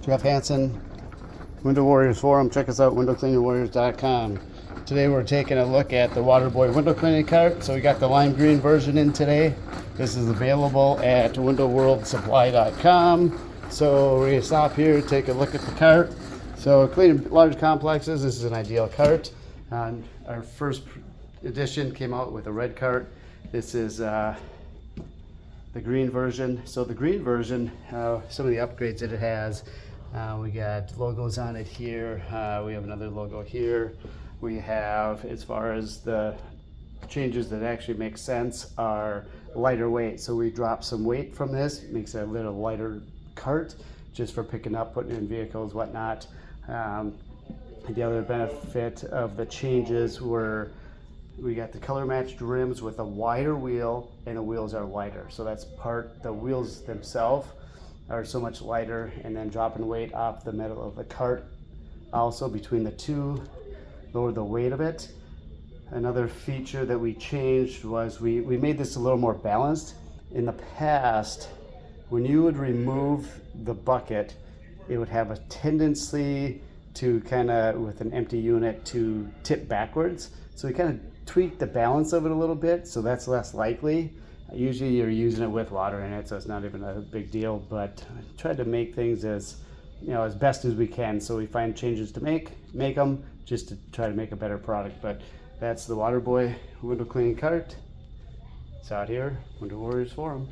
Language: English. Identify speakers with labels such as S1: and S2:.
S1: Jeff Hansen, Window Warriors Forum. Check us out, windowcleaningwarriors.com. Today we're taking a look at the Waterboy window cleaning cart. So we got the lime green version in today. This is available at windowworldsupply.com. So we're going to stop here, take a look at the cart. So cleaning large complexes, this is an ideal cart. Our first edition came out with a red cart. This is the green version. So the green version, some of the upgrades that it has, we got logos on it here. We have another logo here. We have, as far as the changes that actually make sense, are lighter weight. So we dropped some weight from this, makes it a little lighter cart just for picking up, putting in vehicles, whatnot. The other benefit of the changes were we got the color matched rims with a wider wheel, and the wheels are lighter. So that's the wheels themselves are so much lighter, and then dropping weight off the middle of the cart also between the two, lower the weight of it. Another feature that we changed was we made this a little more balanced. In the past, when you would remove the bucket, it would have a tendency to kind of, with an empty unit, to tip backwards. So we kind of tweaked the balance of it a little bit, so that's less likely. Usually you're using it with water in it, so it's not even a big deal, but I tried to make things as best as we can. So we find changes to make them just to try to make a better product. But that's the Waterboy window cleaning cart. It's out here, Window Warriors Forum.